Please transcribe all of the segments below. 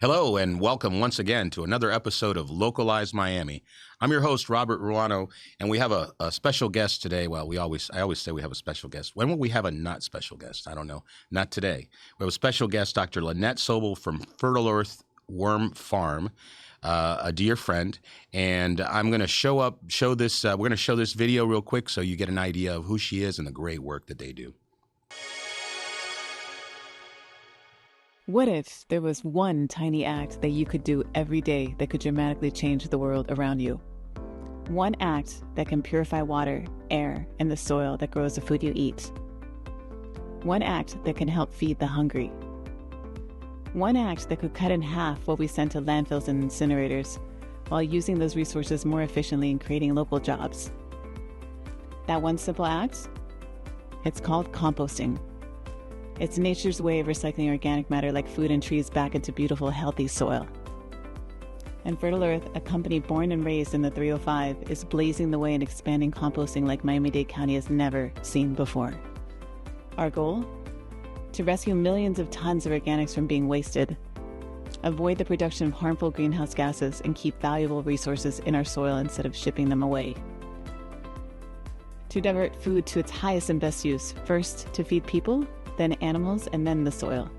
Hello and welcome once again to another episode of Localized Miami. I'm your host, Robert Ruano, and we have a special guest today. Well, I always say we have a special guest. When will we have a not special guest? I don't know. Not today. We have a special guest, Dr. Lanette Sobel from Fertile Earth Worm Farm, a dear friend. And I'm going to show this. We're going to show this video real quick so you get an idea of who she is and the great work that they do. What if there was one tiny act that you could do every day that could dramatically change the world around you? One act that can purify water, air, and the soil that grows the food you eat. One act that can help feed the hungry. One act that could cut in half what we send to landfills and incinerators while using those resources more efficiently and creating local jobs. That one simple act? It's called composting. It's nature's way of recycling organic matter like food and trees back into beautiful, healthy soil. And Fertile Earth, a company born and raised in the 305, is blazing the way in expanding composting like Miami-Dade County has never seen before. Our goal? To rescue millions of tons of organics from being wasted, avoid the production of harmful greenhouse gases, and keep valuable resources in our soil instead of shipping them away. To divert food to its highest and best use, first to feed people, then animals, and then the soil.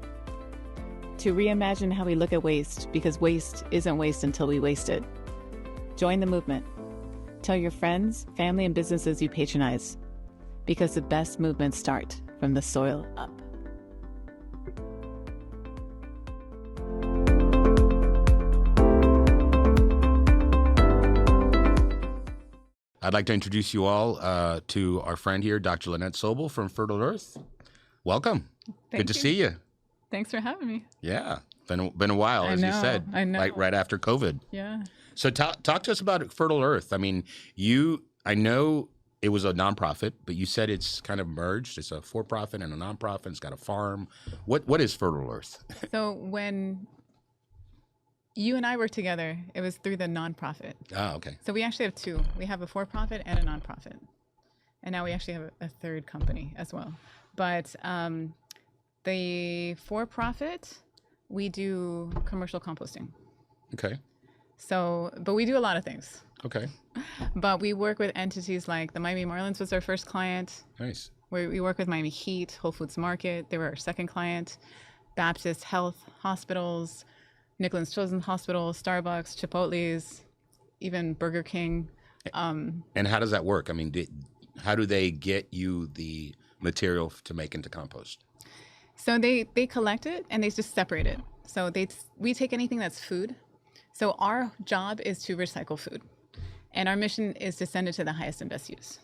To reimagine how we look at waste, because waste isn't waste until we waste it. Join the movement. Tell your friends, family, and businesses you patronize, because the best movements start from the soil up. I'd like to introduce you all to our friend here, Dr. Lanette Sobel from Fertile Earth. Welcome. Good to see you. Thanks for having me. Yeah. Been a while, as you said. I know. Like right after COVID. Yeah. So talk to us about Fertile Earth. I mean, I know it was a nonprofit, but you said it's kind of merged. It's a for-profit and a nonprofit. It's got a farm. What is Fertile Earth? So when you and I worked together, it was through the nonprofit. Oh, okay. So we actually have two. We have a for-profit and a nonprofit. And now we actually have a third company as well. But the for-profit, we do commercial composting. Okay. So, but we do a lot of things. Okay. But we work with entities like the Miami Marlins was our first client. Nice. We work with Miami Heat, Whole Foods Market. They were our second client. Baptist Health Hospitals, Nicholas Children's Hospital, Starbucks, Chipotle's, even Burger King. And how does that work? I mean, how do they get you the material to make into compost? So they collect it and they just separate it. So we take anything that's food. So our job is to recycle food. And our mission is to send it to the highest and best use.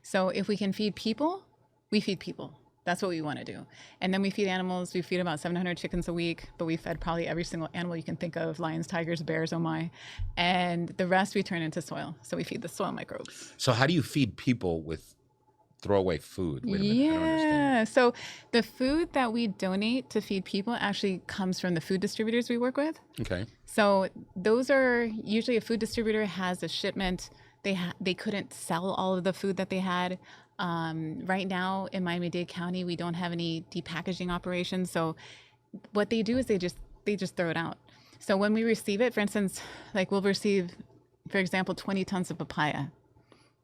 So if we can feed people, we feed people. That's what we want to do. And then we feed animals. We feed about 700 chickens a week, but we fed probably every single animal you can think of: lions, tigers, bears, oh my. And the rest we turn into soil. So we feed the soil microbes. So how do you feed people with throwaway food? Wait a minute, I don't understand. So the food that we donate to feed people actually comes from the food distributors we work with. Okay. So those are usually, a food distributor has a shipment. They couldn't sell all of the food that they had. Right now in Miami-Dade County, we don't have any depackaging operations. So what they do is they just throw it out. So when we receive it, for instance, like we'll receive, for example, 20 tons of papaya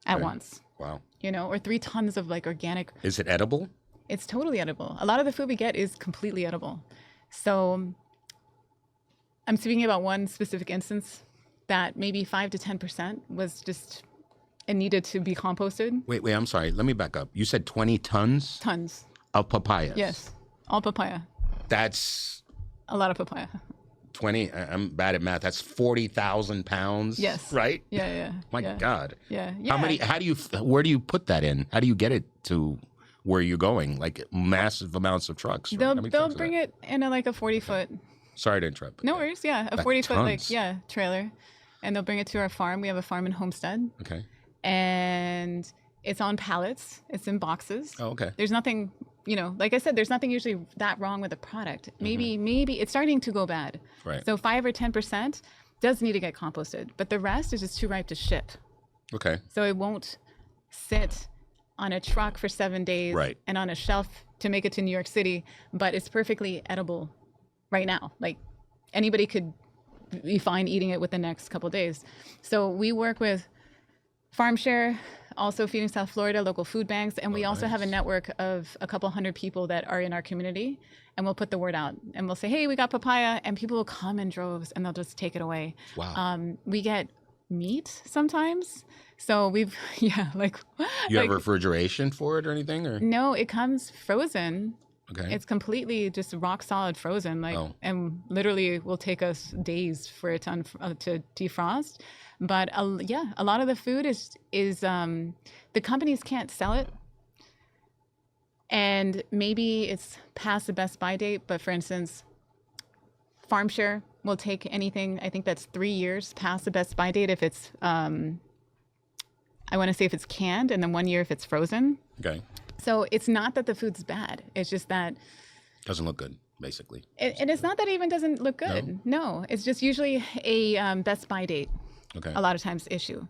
at once. Wow. Or 3 tons of like organic. Is it edible? It's totally edible. A lot of the food we get is completely edible. So I'm speaking about one specific instance that maybe 5 to 10% was just, it needed to be composted. Wait, I'm sorry. Let me back up. You said 20 tons? Tons. Of papayas? Yes. All papaya. That's... a lot of papaya. 20, I'm bad at math. That's 40,000 pounds. Yes. Right? Yeah. My God. Yeah. Where do you put that in? How do you get it to where you're going? Like massive amounts of trucks. They'll bring it in a 40-foot. Sorry to interrupt. No worries. Yeah. A 40-foot, trailer. And they'll bring it to our farm. We have a farm in Homestead. Okay. And it's on pallets. It's in boxes. Oh, okay. There's nothing, like I said, there's nothing usually that wrong with the product. Maybe it's starting to go bad. Right. So 5 or 10% does need to get composted, but the rest is just too ripe to ship. Okay. So it won't sit on a truck for 7 days and on a shelf to make it to New York City, but it's perfectly edible right now. Like anybody could be fine eating it within the next couple of days. So we work with Farm Share, also Feeding South Florida, local food banks, and we also have a network of a couple hundred people that are in our community, and we'll put the word out, and we'll say, hey, we got papaya, and people will come in droves, and they'll just take it away. Wow. We get meat sometimes, so we've You have refrigeration for it or anything, or no, it comes frozen. okay? It's completely just rock solid frozen, and literally will take us days for it to defrost. But a lot of the food is the companies can't sell it, and maybe it's past the best by date. But for instance, Farm Share will take anything, I think that's 3 years past the best by date if it's I want to say if it's canned, and then 1 year if it's frozen. Okay. So it's not that the food's bad. It's just that Doesn't look good, basically. and it's not that it even doesn't look good. No, it's just usually a best by date. Okay. A lot of times issue.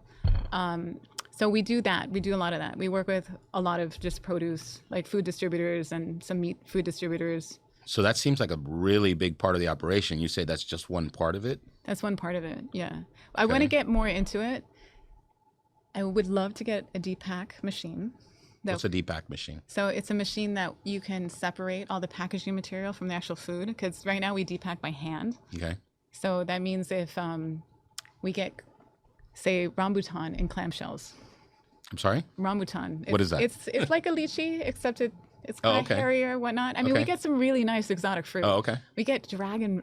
So we do that. We do a lot of that. We work with a lot of just produce, like food distributors and some meat food distributors. So that seems like a really big part of the operation. You say that's just one part of it? That's one part of it, yeah. I want to get more into it. I would love to get a depack machine. What's a depack machine? So it's a machine that you can separate all the packaging material from the actual food, because right now we depack by hand. Okay. So that means if we get, say, rambutan in clamshells. I'm sorry? Rambutan. What is that? It's like a lychee, except it's kind of hairier, whatnot. I mean, we get some really nice exotic fruit. Oh, okay. We get dragon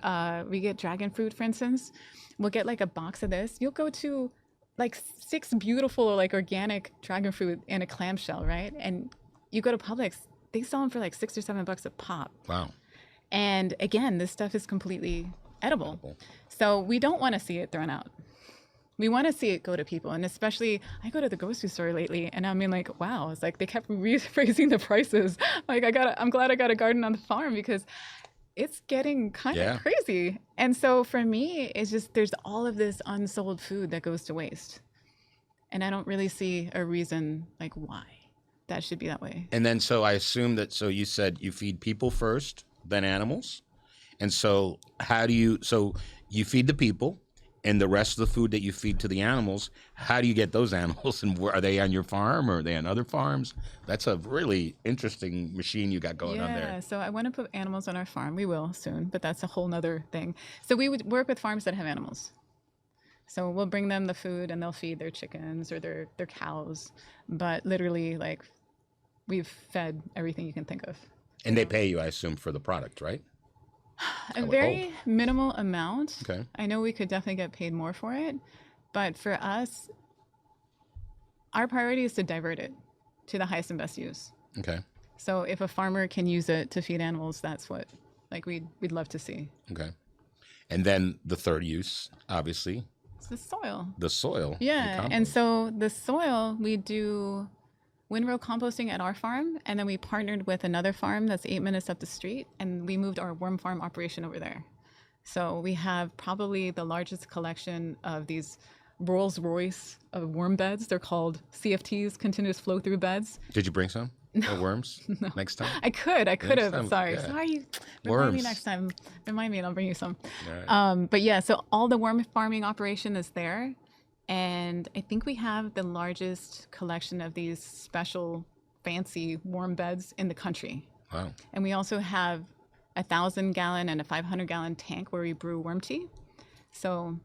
fruit, for instance. We'll get like a box of this. You'll go to like 6 beautiful like organic dragon fruit in a clamshell, right? And you go to Publix, they sell them for like $6 or $7 a pop. Wow. And again, this stuff is completely edible. So we don't want to see it thrown out. We want to see it go to people. And especially, I go to the grocery store lately, and I mean, like, wow, it's like they kept raising the prices. Like, I'm glad I got a garden on the farm, because it's getting kind of crazy. And so for me, it's just, there's all of this unsold food that goes to waste. And I don't really see a reason like why that should be that way. And then, so I assume that, so you said you feed people first, then animals. And so so you feed the people, and the rest of the food that you feed to the animals, how do you get those animals? And are they on your farm, or are they on other farms? That's a really interesting machine you got going on there. Yeah, so I want to put animals on our farm. We will soon, but that's a whole nother thing. So we would work with farms that have animals. So we'll bring them the food, and they'll feed their chickens or their cows. But literally, like, we've fed everything you can think of. And they pay you, I assume, for the product, right? A very minimal amount. Okay. I know we could definitely get paid more for it, but for us, our priority is to divert it to the highest and best use. Okay. So if a farmer can use it to feed animals, that's what we'd love to see. Okay. And then the third use, obviously. It's the soil. The soil. Yeah. And so the soil, we do windrow composting at our farm, and then we partnered with another farm that's 8 minutes up the street, and we moved our worm farm operation over there. So we have probably the largest collection of these Rolls Royce of worm beds. They're called CFTs, continuous flow through beds. Did you bring some? No. Worms? No. Next time? I could have. Time, Sorry. yeah. Sorry. Worms. Remind me next time. Remind me and I'll bring you some. All right. But yeah, so all the worm farming operation is there. And I think we have the largest collection of these special fancy worm beds in the country. Wow. And we also have 1,000-gallon and a 500-gallon tank where we brew worm tea. So.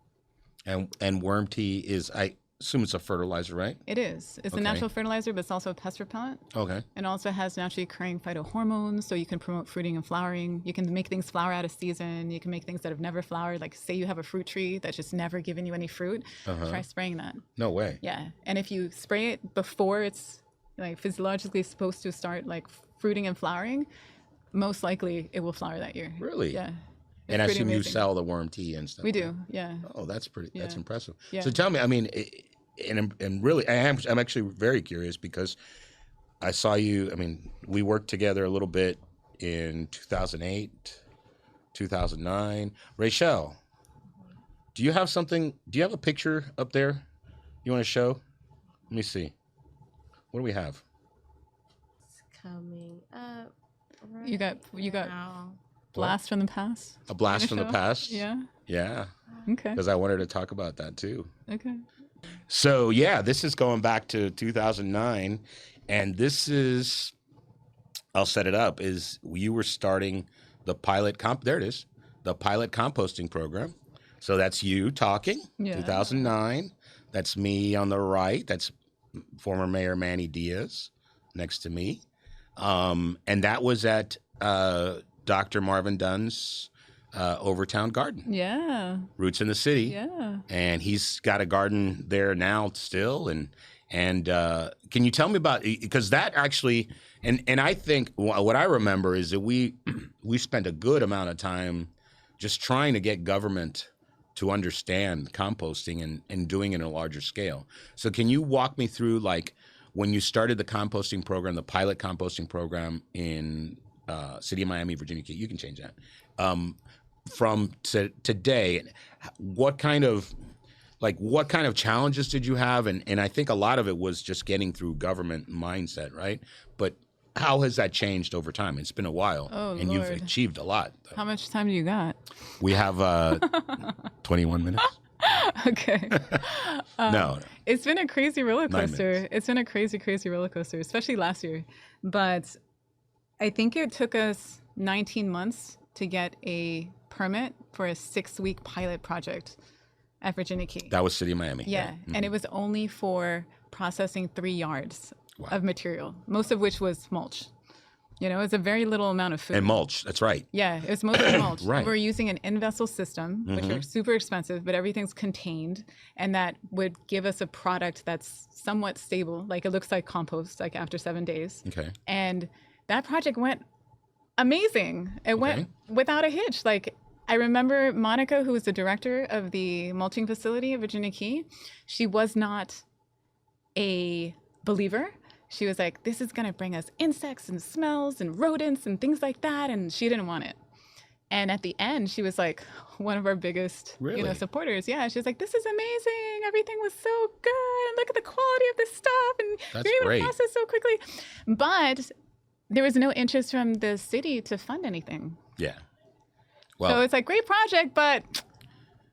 And worm tea is, I assume it's a fertilizer, right? It is. It's a natural fertilizer, but it's also a pest repellent. Okay. It also has naturally occurring phytohormones, so you can promote fruiting and flowering. You can make things flower out of season. You can make things that have never flowered. Like, say you have a fruit tree that's just never given you any fruit. Try spraying that. No way. Yeah. And if you spray it before it's like physiologically supposed to start like fruiting and flowering, most likely it will flower that year. Really? Yeah. And I assume you sell the worm tea and stuff. We do, yeah. Oh, that's that's impressive. Yeah. So tell me, I mean, and really, I'm actually very curious, because I saw you, I mean, we worked together a little bit in 2008, 2009. Rachel, do you have a picture up there you want to show? Let me see. What do we have? It's coming up. Right You got now. Blast from the past. A blast from the show? past? Yeah. Yeah. Okay. Because I wanted to talk about that too. Okay. So yeah, this is going back to 2009, and this is, I'll set it up, is you were starting the there it is, the pilot composting program. So that's you talking, Yeah. 2009. That's me on the right. That's former Mayor Manny Diaz next to me. And that was at Dr. Marvin Dunn's Overtown Garden, Yeah. Roots in the City. Yeah. And he's got a garden there now still. And can you tell me about, because that actually, and I think what I remember is that we spent a good amount of time just trying to get government to understand composting and doing it in a larger scale. So can you walk me through, like, when you started the composting program, the pilot composting program in City of Miami, Virginia? You can change that. From today, what kind of challenges did you have? And I think a lot of it was just getting through government mindset, right? But how has that changed over time? It's been a while, and Lord. you've achieved a lot. How much time do you got? We have 21 minutes. Okay. No. It's been a crazy roller 9 coaster. minutes. It's been a crazy roller coaster, especially last year. But I think it took us 19 months to get a permit for a 6-week pilot project at Virginia Key. That was City of Miami. Yeah. And it was only for processing 3 yards Wow. of material, most of which was mulch. You know, it's a very little amount of food. And mulch, that's right. Yeah, it was mostly mulch. Right. We're using an in-vessel system, which are super expensive, but everything's contained, and that would give us a product that's somewhat stable. Like, it looks like compost, like after 7 days. Okay. And that project went amazing. It went without a hitch. Like, I remember Monica, who was the director of the mulching facility at Virginia Key, she was not a believer. She was like, this is going to bring us insects and smells and rodents and things like that. And she didn't want it. And at the end, she was like one of our biggest supporters. Yeah, she was like, this is amazing. Everything was so good. And look at the quality of this stuff. And you're able to process so quickly. But there was no interest from the city to fund anything. Yeah. Well, so it's like, great project, but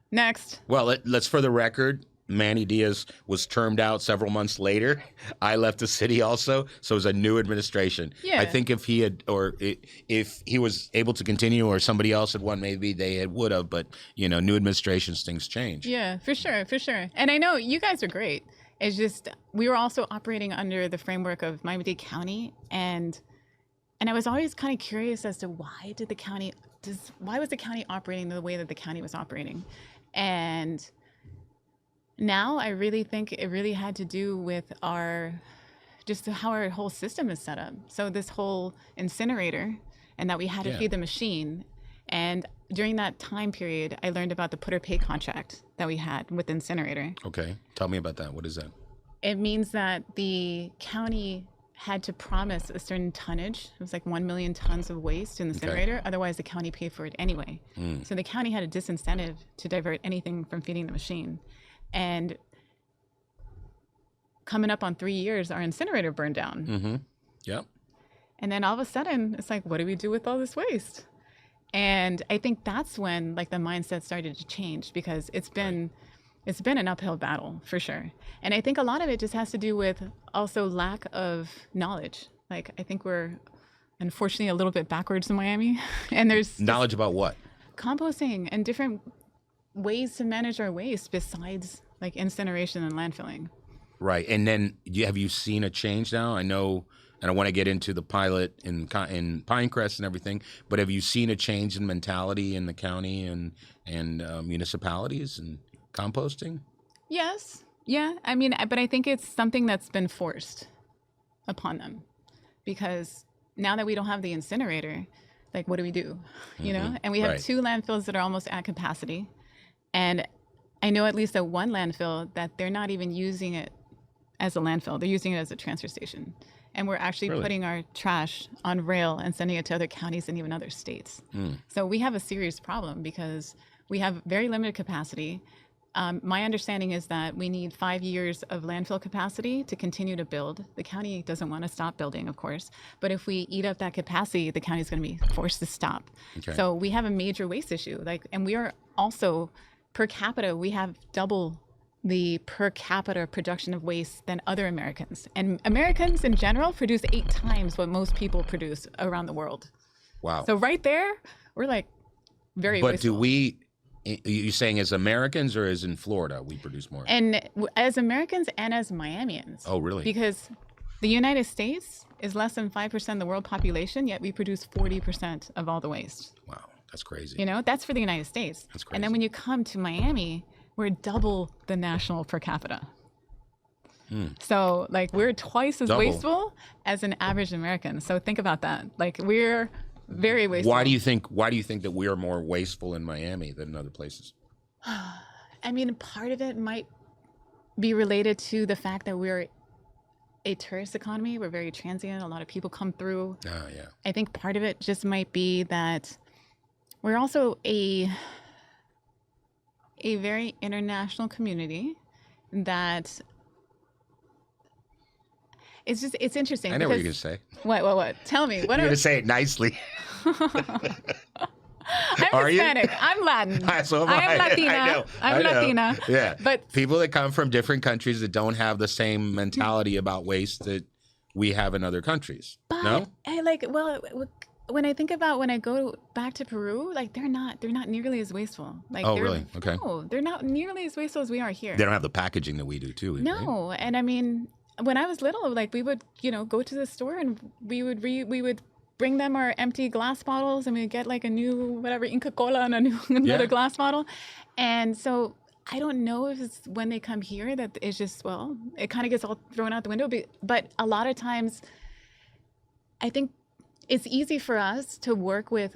next. Well, let's, for the record, Manny Diaz was termed out several months later. I left the city also, so it was a new administration. Yeah. I think if he had, or if he was able to continue, or somebody else had won, maybe they would have. But new administrations, things change. Yeah, for sure. And I know you guys are great. It's just we were also operating under the framework of Miami-Dade County, and I was always kind of curious as to why was the county operating the way that the county was operating, and now I really think it really had to do with how our whole system is set up. So this whole incinerator, and that we had to feed the machine. And during that time period, I learned about the put or pay contract that we had with the incinerator. Okay. Tell me about that. What is that? It means that the county had to promise a certain tonnage. It was like 1 million tons of waste in the incinerator. Otherwise, the county paid for it anyway. So the county had a disincentive to divert anything from feeding the machine. And coming up on 3 years, our incinerator burned down. Mm-hmm. Yep. And then all of a sudden, it's like, what do we do with all this waste? And I think that's when the mindset started to change, because it's been an uphill battle for sure. And I think a lot of it just has to do with also lack of knowledge. I think we're unfortunately a little bit backwards in Miami. And there's knowledge about what? Composting and different ways to manage our waste besides incineration and landfilling. Right. And then have you seen a change now? I know, and I want to get into the pilot in Pinecrest and everything, but have you seen a change in mentality in the county and municipalities and composting? Yes. Yeah. I mean, but I think it's something that's been forced upon them, because now that we don't have the incinerator, what do we do? And we have 2 landfills that are almost at capacity. And I know at least at one landfill that they're not even using it as a landfill. They're using it as a transfer station. And we're actually putting our trash on rail and sending it to other counties and even other states. So we have a serious problem because we have very limited capacity. My understanding is that we need 5 years of landfill capacity to continue to build. The county doesn't want to stop building, of course, but if we eat up that capacity, the county is going to be forced to stop. Okay. So we have a major waste issue. And we are also per capita, we have double the per capita production of waste than other Americans. And Americans in general produce 8 times what most people produce around the world. Wow. So right there, we're like very But wasteful. do we? You saying as Americans or as in Florida we produce more? And as Americans and as Miamians. Oh, really? Because the United States is less than 5% of the world population, yet we produce 40% of all the waste. Wow, that's crazy. You know, that's for the United States. That's crazy. And then when you come to Miami, we're double the national per capita. So like we're twice as Double. wasteful as an average American. So think about that. Like we're very wasteful. Why do you think that we are more wasteful in Miami than in other places? I mean, part of it might be related to the fact that we're a tourist economy. We're very transient. A lot of people come through. Oh, yeah. I think part of it just might be that we're also a very international community that it's interesting. I know what you're because- going to say. What? Tell me. What You're going to say it nicely. I'm Are you? Hispanic. I'm Latin. So am I am Latina. I know. I'm Latina. Yeah. But people that come from different countries that don't have the same mentality about waste that we have in other countries. No? When I think about when I go back to Peru, like they're not nearly as wasteful. Like Oh, they're- really? Okay. No, they're not nearly as wasteful as we are here. They don't have the packaging that we do, too. Right? No, and I mean, when I was little, like we would, go to the store and we would bring them our empty glass bottles and we'd get like a new whatever Inca Cola and another glass bottle, and so I don't know if it's when they come here that it's just it kind of gets all thrown out the window. But a lot of times, I think it's easy for us to work with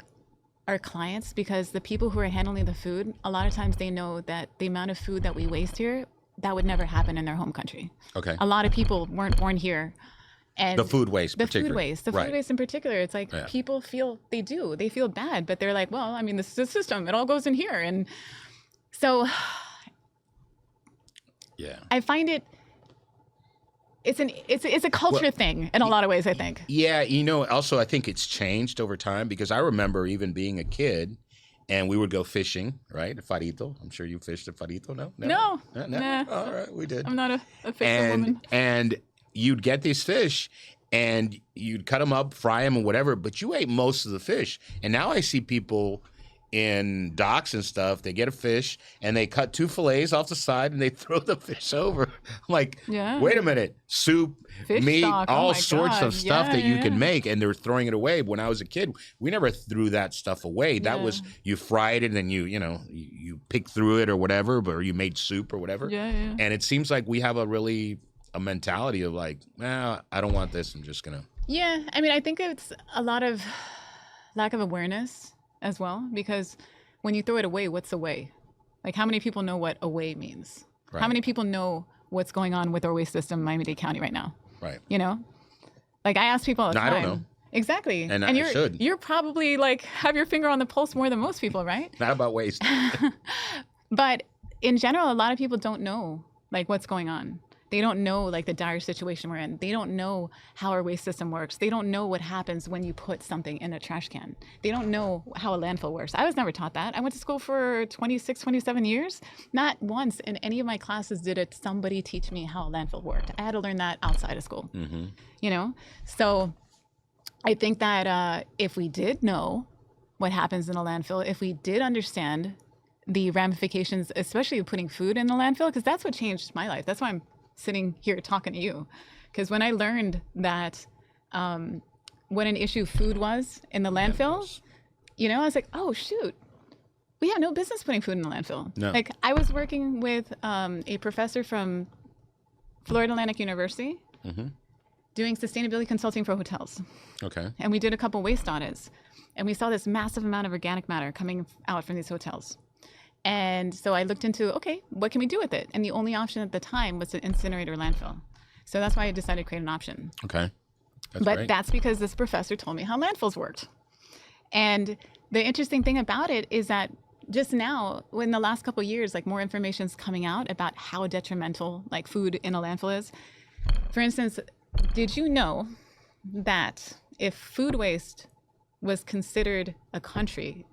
our clients because the people who are handling the food, a lot of times they know that the amount of food that we waste here, that would never happen in their home country. Okay. A lot of people weren't born here. And The food waste, the particularly. food waste in particular, it's like Yeah. people feel they feel bad, but they're like, well, I mean, this is a system. It all goes in here. And so Yeah. I find it's a culture thing in a lot of ways, I think. Yeah, also I think it's changed over time because I remember even being a kid and we would go fishing, right? At Farito. I'm sure you fished at Farito, no? No. No? Nah. All right, we did. I'm not a fisherwoman. And you'd get these fish and you'd cut them up, fry them and whatever, but you ate most of the fish. And now I see people in docks and stuff, they get a fish and they cut 2 fillets off the side and they throw the fish over. I'm like, Yeah. wait a minute, soup, Fish meat, stock, oh all my sorts God. of stuff Yeah, that you yeah. can make, and they're throwing it away. When I was a kid, we never threw that stuff away. That Yeah. was, you fried it and then you picked through it or whatever, or you made soup or whatever. Yeah. And it seems like we have a mentality of like, I don't want this. I'm just gonna. Yeah, I mean, I think it's a lot of lack of awareness as well, because when you throw it away, what's away? Like, how many people know what away means? Right. How many people know what's going on with our waste system in Miami-Dade County right now? Right. Like I ask people all the No, I time. don't know. Exactly. And I you're should. You're probably like have your finger on the pulse more than most people, right? Not about waste. But in general, a lot of people don't know like what's going on. They don't know like the dire situation we're in. They don't know how our waste system works. They don't know what happens when you put something in a trash can. They don't know how a landfill works. I was never taught that. I went to school for 26, 27 years. Not once in any of my classes did somebody teach me how a landfill worked. I had to learn that outside of school. Mm-hmm. So I think that if we did know what happens in a landfill, if we did understand the ramifications, especially of putting food in the landfill, because that's what changed my life. That's why I'm sitting here talking to you. Because when I learned that what an issue food was in the landfill, I was like, oh, shoot. We have no business putting food in the landfill. No. Like I was working with a professor from Florida Atlantic University doing sustainability consulting for hotels. Okay. And we did a couple waste audits. And we saw this massive amount of organic matter coming out from these hotels. And so I looked into, okay, what can we do with it? And the only option at the time was to incinerate or landfill. So that's why I decided to create an option. Okay. That's But great. that's because this professor told me how landfills worked. And the interesting thing about it is that just now, in the last couple of years, like more information's coming out about how detrimental like food in a landfill is. For instance, did you know that if food waste was considered a country,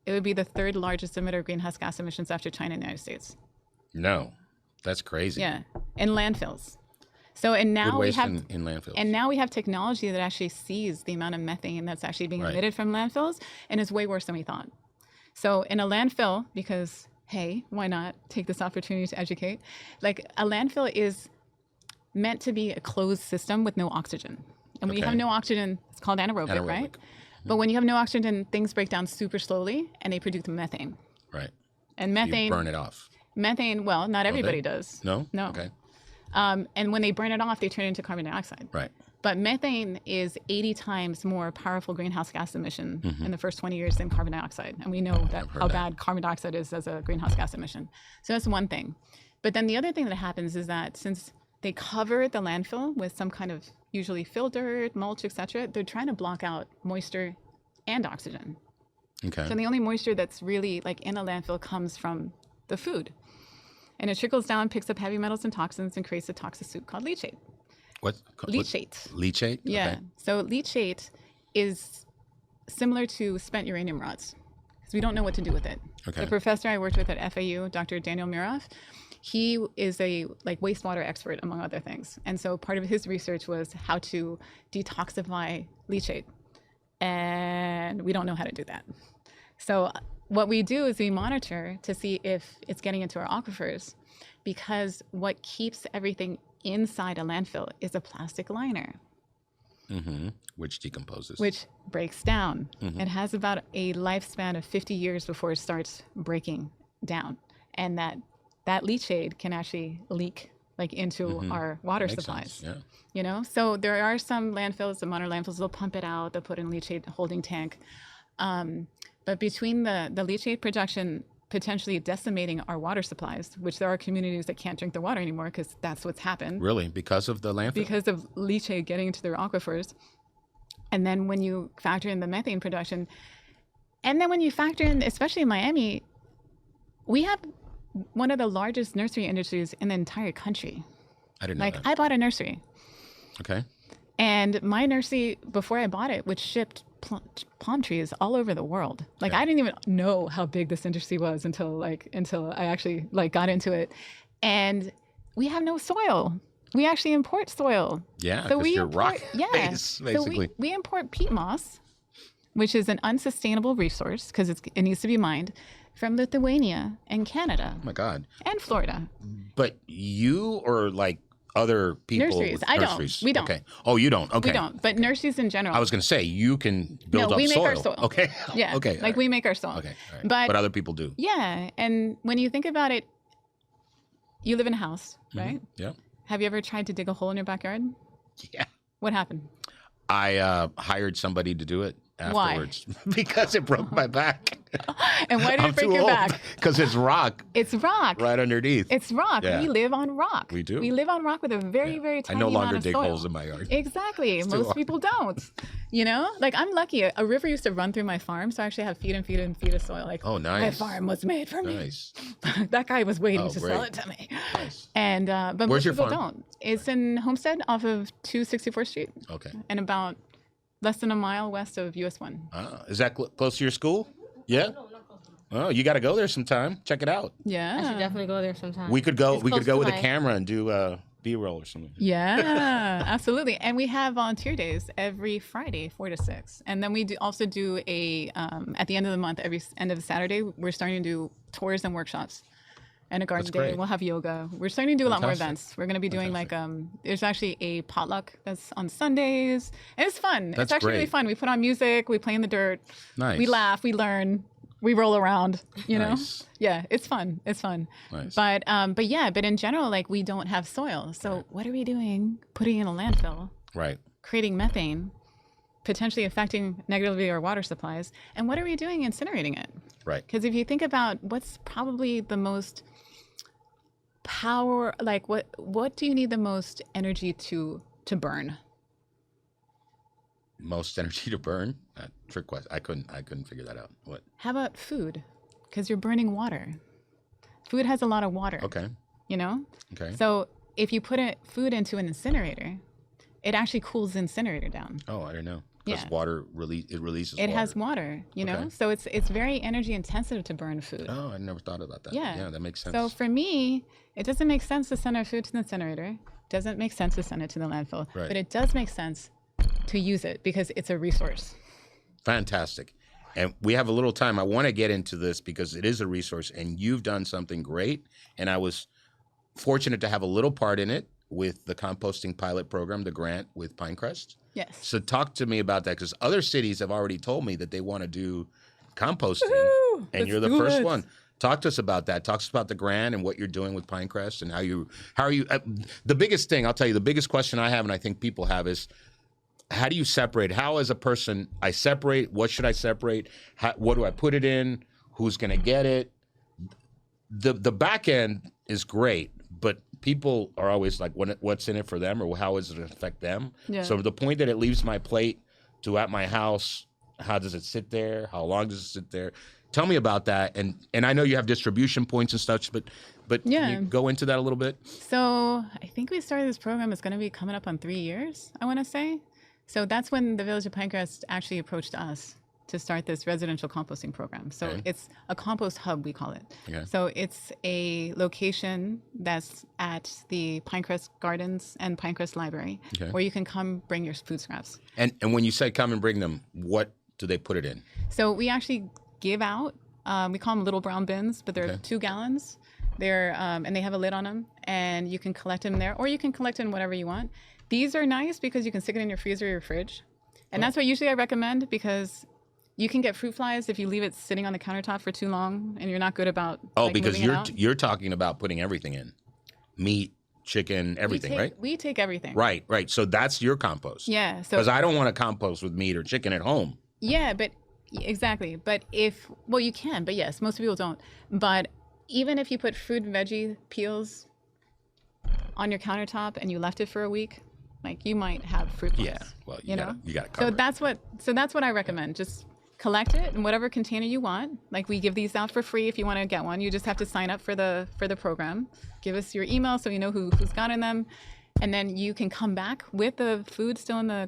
it would be the third largest emitter of greenhouse gas emissions after China and the United States? No, that's crazy. Yeah, in landfills. So, and now Food we waste have, in landfills. and now we have technology that actually sees the amount of methane that's actually being Right. emitted from landfills, and it's way worse than we thought. So, in a landfill, because hey, why not take this opportunity to educate? Like a landfill is meant to be a closed system with no oxygen, and when you Okay. have no oxygen, it's called anaerobic, right? Anaerobic. But when you have no oxygen, things break down super slowly, and they produce methane. Right. And You methane, burn it off. methane. Well, not everybody does. No? No. Okay. And when they burn it off, they turn it into carbon dioxide. Right. But methane is 80 times more powerful greenhouse gas emission in the first 20 years than carbon dioxide. And we know that heard how that. bad carbon dioxide is as a greenhouse gas emission. So that's one thing. But then the other thing that happens is that since they cover the landfill with some kind of usually filtered mulch, etc., they're trying to block out moisture and oxygen. Okay. So the only moisture that's really like in a landfill comes from the food. And it trickles down, picks up heavy metals and toxins, and creates a toxic soup called leachate. What? Leachate. Leachate? Yeah. Okay. So leachate is similar to spent uranium rods because we don't know what to do with it. Okay. The professor I worked with at FAU, Dr. Daniel Miroff, he is a like wastewater expert among other things. And so part of his research was how to detoxify leachate. And we don't know how to do that. So what we do is we monitor to see if it's getting into our aquifers, because what keeps everything inside a landfill is a plastic liner, Mm-hmm. Which decomposes. which breaks down. It has about a lifespan of 50 years before it starts breaking down. And that leachate can actually leak like into our water Makes supplies. sense. Yeah. You know, so there are some landfills, the modern landfills, they'll pump it out, they'll put in leachate holding tank. But between the leachate production potentially decimating our water supplies, which there are communities that can't drink their water anymore because that's what's happened Really? Because of the landfill? because of leachate getting into their aquifers. And then when you factor in the methane production, and then when you factor in, especially in Miami, we have one of the largest nursery industries in the entire country. I didn't know Like that. I bought a nursery. Okay. And my nursery, before I bought it, which shipped palm trees all over the world. Like I didn't even know how big this industry was until I actually like got into it. And we have no soil. We actually import soil. Yeah, So because you're rock base, basically. So we import peat moss, which is an unsustainable resource because it needs to be mined, from Lithuania and Canada Oh my God. and Florida. But you or like other people? Nurseries. with I don't. nurseries? We don't. Okay. Oh, you don't. Okay. We don't, but nurseries in general. I was going to say you can build No, up we make soil. our soil. Okay. Yeah. Okay. Like all right. we make our soil. Okay. All right. But other people do. yeah, and when you think about it, you live in a house, right? Yeah. Have you ever tried to dig a hole in your backyard? Yeah. What happened? I hired somebody to do it Why? afterwards because it broke my back. And why did I'm it break too your old back? because it's rock It's rock. right underneath. It's rock. Yeah. We live on rock. We do. We live on rock with a very, very I tiny no amount longer of dig soil. holes in my yard. Exactly. too Most hard. people don't. You know, like I'm lucky. A river used to run through my farm, so I actually have feet and feet and feet of soil. Like, Oh, my nice. farm was made for me. Nice. That guy was waiting Oh, to sell great. it to me. Nice. And but Where's most your people farm? don't. It's in Homestead off of 264th Street, Okay. and about less than a mile west of US 1. Is that close to your school? Yeah. Oh, you got to go there sometime. Check it out. Yeah. I should definitely go there sometime. We could go. It's We could close go to with a my- camera and do B-roll or something. Yeah, absolutely. And we have volunteer days every Friday, 4 to 6. And then we also do a, at the end of the month, every end of Saturday, we're starting to do tours and workshops. And a garden That's day. great. We'll have yoga. We're starting to do a lot more Fantastic. events. We're going to be doing like, there's actually a potluck that's on Sundays. And it's fun. That's it's actually really great. fun. We put on music, we play in the dirt, Nice. we laugh, we learn, we roll around, you know? Nice. Yeah, it's fun. It's fun. Nice. But in general, like we don't have soil. So what are we doing? Putting in a landfill, Right. creating methane, potentially affecting negatively our water supplies. And what are we doing incinerating it? Right. Because if you think about what's probably the most power, like what do you need the most energy to burn? Most energy to burn. Trick question. I couldn't figure that out. What? How about food? Because you're burning water. Food has a lot of water. Okay. You know? Okay. So if you put food into an incinerator, it actually cools the incinerator down. Oh, I don't know. Because Yeah. water releases It water. has water, you know? Okay. So it's very energy intensive to burn food. Oh, I never thought about that. Yeah. Yeah, that makes sense. So for me, it doesn't make sense to send our food to the incinerator. Doesn't make sense to send it to the landfill. Right. But it does make sense to use it because it's a resource. Fantastic. And we have a little time. I want to get into this because it is a resource and you've done something great. And I was fortunate to have a little part in it with the composting pilot program, the grant with Pinecrest. Yes. So talk to me about that because other cities have already told me that they want to do composting. Woo-hoo! And Let's you're the do first it. one. Talk to us about that. Talk to us about the grant and what you're doing with Pinecrest and how are you, the biggest thing, I'll tell you, the biggest question I have and I think people have is, how do you separate? How, as a person, I separate? What should I separate? What do I put it in? Who's going to get it? The back end is great, but people are always like, what's in it for them, or how does it affect them? Yeah. So the point that it leaves my plate to at my house, how does it sit there? How long does it sit there? Tell me about that. And I know you have distribution points and such, but Yeah. can you go into that a little bit? So I think we started this program. It's going to be coming up on 3 years, I want to say. So that's when the Village of Pinecrest actually approached us to start this residential composting program. So Okay. it's a compost hub, we call it. Okay. So it's a location that's at the Pinecrest Gardens and Pinecrest Library, Okay. where you can come bring your food scraps. And when you say come and bring them, what do they put it in? So we actually give out, we call them little brown bins, but they're Okay. 2 gallons. They're and they have a lid on them, and you can collect them there, or you can collect in whatever you want. These are nice because you can stick it in your freezer or your fridge, and that's what usually I recommend because you can get fruit flies if you leave it sitting on the countertop for too long, and you're not good about. Oh, like, because moving it out. you're talking about putting everything in, meat, chicken, everything, right? We take everything. Right. So that's your compost. Yeah. So Because I don't want to compost with meat or chicken at home. yeah, but exactly. But you can, but yes, most people don't. But even if you put fruit and veggie peels on your countertop and you left it for a week, like you might have fruit flies. Yeah. Well, you know. you got to So cover it. that's what I recommend. Just collect it in whatever container you want. Like we give these out for free if you want to get one. You just have to sign up for the program. Give us your email so we know who's gotten them, and then you can come back with the food still in the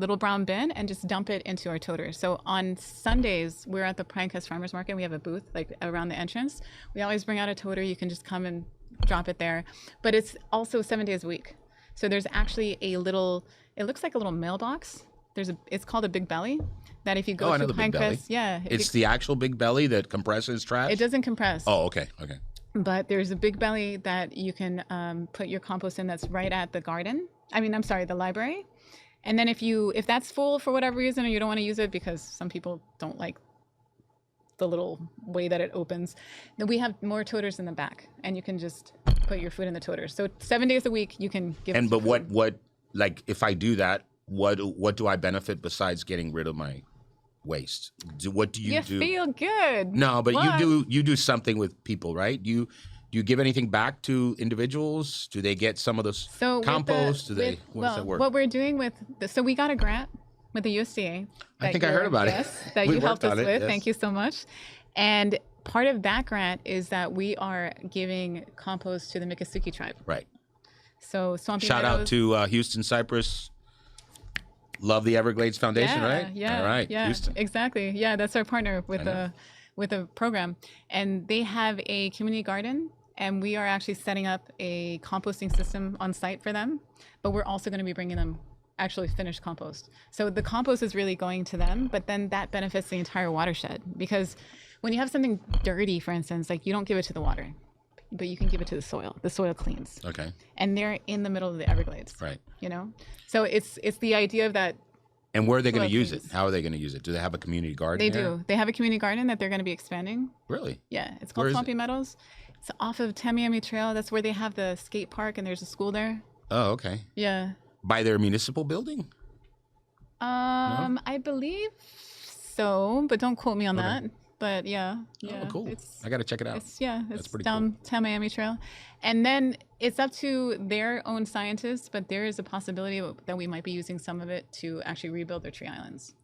little brown bin and just dump it into our toter. So on Sundays, we're at the Pinecrest Farmers Market. We have a booth like around the entrance. We always bring out a toter. You can just come and drop it there. But it's also 7 days a week. So there's actually it looks like a little mailbox. It's called a Big Belly. That if you go I to know the Big Belly. Pinecrest, yeah. It's the actual big belly that compresses trash? It doesn't compress. Oh, okay. But there's a Big Belly that you can put your compost in that's right at the the library. And then if that's full for whatever reason or you don't want to use it because some people don't like the little way that it opens, then we have more toters in the back and you can just put your food in the toter. So 7 days a week you can give And us but your food. what like if I do that, what do I benefit besides getting rid of my waste? What do you do? You feel good. No, but What? you do something with people, right? Do you give anything back to individuals? Do they get some of this So with compost? How does well, that work? what we're doing so we got a grant with the USDA. I think I heard about it. Yes, that We you helped worked us on it, with. yes. Thank you so much. And part of that grant is that we are giving compost to the Miccosukee tribe. Right. So Swampy Shout Meadows, out to Houston Cypress. Love the Everglades Foundation, right? Yeah, All right, yeah, Houston. exactly. Yeah, that's our partner with I the program, and they have a community garden, and we are actually setting up a composting system on site for them. But we're also going to be bringing them actually finished compost. So the compost is really going to them, but then that benefits the entire watershed because when you have something dirty, for instance, like you don't give it to the water, but you can give it to the soil. The soil cleans. Okay. And they're in the middle of the Everglades. Right. You know, so it's the idea of that. And where are they going to Soil use it? cleans. How are they going to use it? Do they have a community garden They there? do. They have a community garden that they're going to be expanding. Really? Yeah, it's Where called is Swampy it? Meadows. It's off of Miami Trail. That's where they have the skate park, and there's a school there. Oh, okay. Yeah. By their municipal building? I believe so, but don't quote me on Okay. that. But yeah. Oh, cool. I got to check it out. It's pretty down Miami Trail. And then it's up to their own scientists, but there is a possibility that we might be using some of it to actually rebuild their tree islands.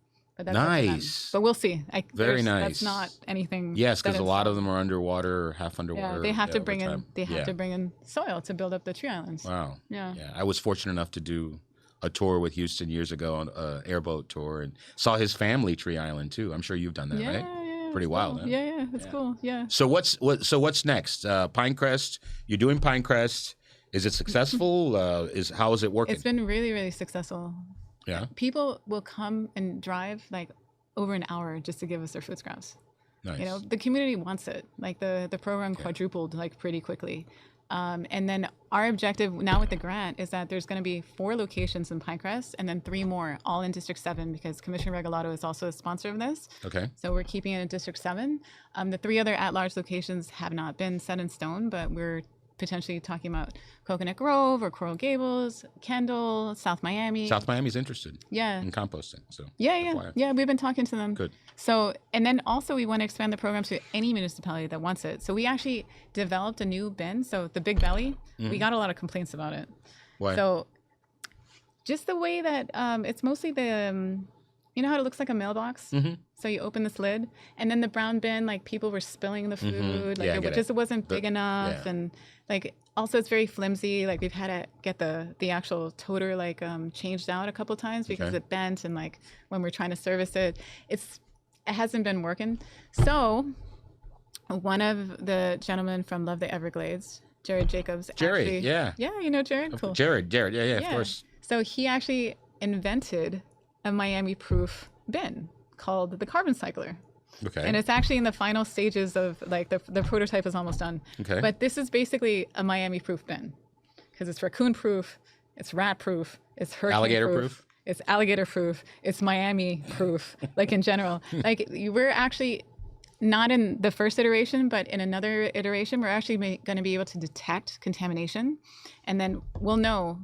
But that's up to them. Nice. But we'll see. Very That's nice. not anything. Yes, because that a is- lot of them are underwater or half underwater. Yeah, they have to over bring in. time. They have Yeah. to bring in soil to build up the tree islands. Wow. Yeah. Yeah, I was fortunate enough to do a tour with Houston years ago on an airboat tour and saw his family tree island too. I'm sure you've done that, Yeah, right? yeah. Pretty it's wild, cool. huh? Yeah, it's cool. Yeah. So what's next? Pinecrest. You're doing Pinecrest. Is it successful? How is it working? It's been really, really successful. Yeah. People will come and drive like over an hour just to give us their food scraps. Nice. You know, the community wants it. Like the program quadrupled like pretty quickly. And then our objective now with the grant is that there's going to be 4 locations in Pinecrest and then 3 more, all in District 7, because Commissioner Regalado is also a sponsor of this. Okay. So we're keeping it in District 7. The 3 other at-large locations have not been set in stone, but we're potentially talking about Coconut Grove or Coral Gables, Kendall, South Miami. South Miami's interested Yeah. in composting. So Yeah. FYI. Yeah, we've been talking to them. Good. So, and then also we want to expand the program to any municipality that wants it. So we actually developed a new bin. So the Big Belly, we got a lot of complaints about it. Why? So just the way that it's mostly the, you know how it looks like a mailbox? So you open this lid and then the brown bin, like people were spilling the food, like Yeah, I it get just it. wasn't big enough. yeah. And like, also it's very flimsy. Like we've had to get the actual toter like changed out a couple times because Okay. it bent. And like when we're trying to service it, it hasn't been working. So one of the gentlemen from Love the Everglades, Jared Jacobs. Jerry, actually, yeah. Yeah, you know Jared? Cool. Jared, yeah, of course. So he actually invented a Miami-proof bin called the Carbon Cycler. Okay. And it's actually in the final stages of like the prototype is almost done. Okay. But this is basically a Miami-proof bin because it's raccoon-proof, it's rat-proof, it's hurricane-proof. Alligator-proof? It's alligator-proof. It's Miami-proof, like in general. Like we're actually not in the first iteration, but in another iteration, we're actually going to be able to detect contamination. And then we'll know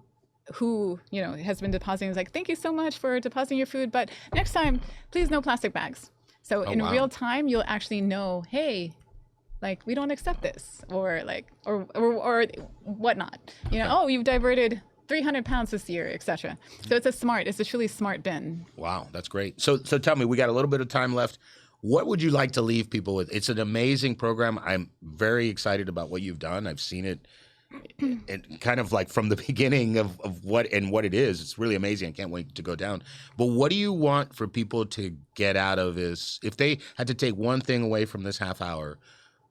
who, you know, has been depositing. It's like, thank you so much for depositing your food, but next time, please no plastic bags. So in wow. real time, you'll actually know, hey, like we don't accept this, or like, or whatnot. You know, oh, you've diverted 300 pounds this year, etc. So it's a truly smart bin. Wow, that's great. So tell me, we got a little bit of time left. What would you like to leave people with? It's an amazing program. I'm very excited about what you've done. I've seen it kind of like from the beginning of what it is. It's really amazing. I can't wait to go down. But what do you want for people to get out of this? If they had to take one thing away from this half hour,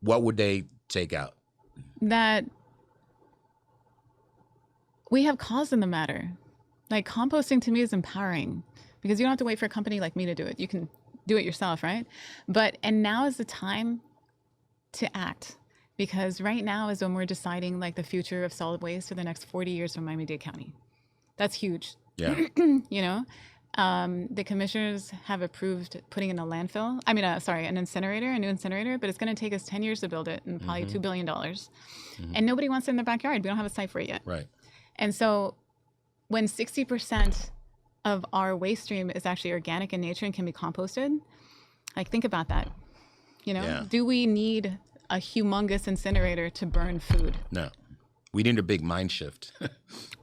what would they take out? That we have cause in the matter. Like composting to me is empowering because you don't have to wait for a company like me to do it. You can do it yourself, right? And now is the time to act, because right now is when we're deciding like the future of solid waste for the next 40 years from Miami-Dade County. That's huge. Yeah. You know, the commissioners have approved putting in a landfill. I mean, a new incinerator, but it's going to take us 10 years to build it and probably $2 billion. And nobody wants it in their backyard. We don't have a site for it yet. Right. And so when 60% of our waste stream is actually organic in nature and can be composted, like think about that. You know, Yeah. Do we need a humongous incinerator to burn food? No. We need a big mind shift.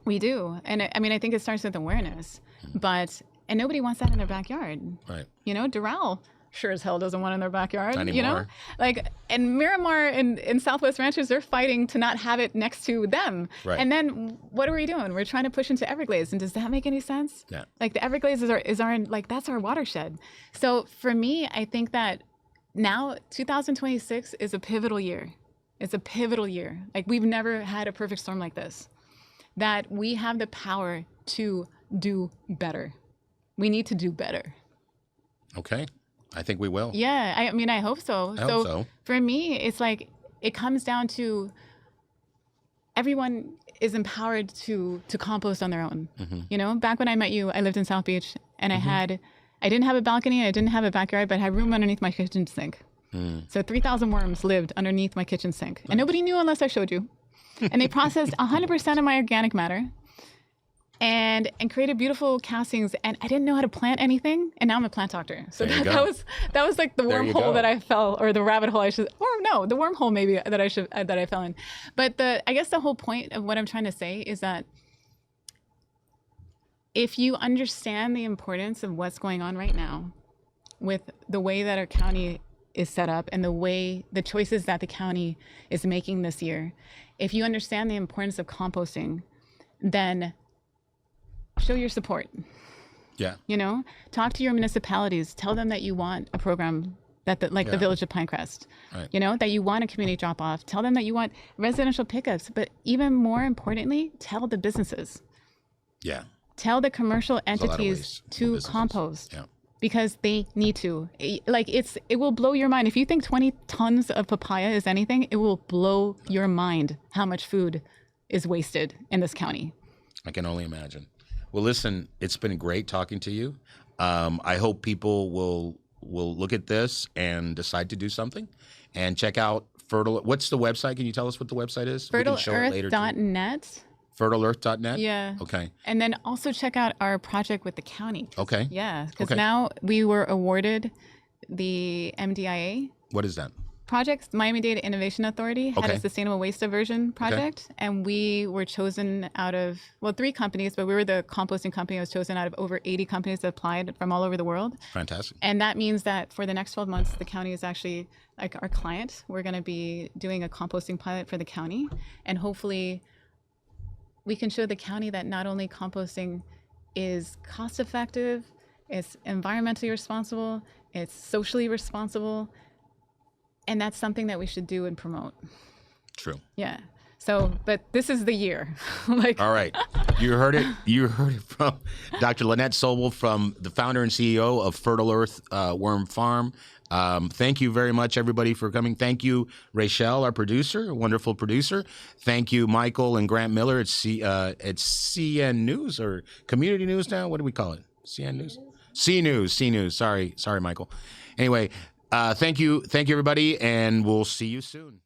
We do. And I think it starts with awareness, and nobody wants that in their backyard. Right. You know, Doral sure as hell doesn't want it in their backyard. Not You know, anymore. like, and Miramar and Southwest Ranchers, they're fighting to not have it next to them. Right. And then what are we doing? We're trying to push into Everglades. And does that make any sense? Yeah. Like the Everglades is our like, that's our watershed. So for me, I think that now 2026 is a pivotal year. It's a pivotal year. Like we've never had a perfect storm like this, that we have the power to do better. We need to do better. Okay. I think we will. Yeah, I hope so. I hope so. For me, it's like it comes down to everyone is empowered to compost on their own. You know, back when I met you, I lived in South Beach and I didn't have a balcony, I didn't have a backyard, but I had room underneath my kitchen sink. So 3,000 worms lived underneath my kitchen sink. And nobody knew unless I showed you. And they processed 100% of my organic matter and created beautiful castings. And I didn't know how to plant anything. And now I'm a plant doctor. So There you that go. was like the There you wormhole go. that I fell, or the rabbit hole the wormhole maybe that I fell in. But I guess the whole point of what I'm trying to say is that if you understand the importance of what's going on right now, with the way that our county is set up and the choices that the county is making this year. If you understand the importance of composting, then show your support. Yeah. Talk to your municipalities. Tell them that you want a program the Village of Pinecrest, right. That you want a community drop-off. Tell them that you want residential pickups. But even more importantly, tell the businesses. Yeah. Tell the commercial entities to compost. Yeah. Because they need to. It will blow your mind. If you think 20 tons of papaya is anything, it will blow your mind how much food is wasted in this county. I can only imagine. Well, listen, it's been great talking to you. I hope people will look at this and decide to do something and check out Fertile. What's the website? Can you tell us what the website is? FertileEarth.net. FertileEarth.net? Yeah. Okay. And then also check out our project with the county. Okay. Yeah, because now we were awarded the MDIA. What is that? Project. Miami-Dade Innovation Authority had a sustainable waste diversion project, and we were chosen out of, 3 companies, but we were the composting company that was chosen out of over 80 companies that applied from all over the world. Fantastic. And that means that for the next 12 months, the county is actually like our client. We're going to be doing a composting pilot for the county, and hopefully we can show the county that not only composting is cost effective, it's environmentally responsible, it's socially responsible, and that's something that we should do and promote. True. Yeah. So, but this is the year. All right. You heard it. You heard it from Dr. Lanette Sobel, from the founder and CEO of Fertile Earth Worm Farm. Thank you very much, everybody, for coming. Thank you, Rachel, our producer, a wonderful producer. Thank you, Michael and Grant Miller at CN News, or Community News now. What do we call it? CN News? C News. Sorry, Michael. Anyway, thank you, everybody, and we'll see you soon.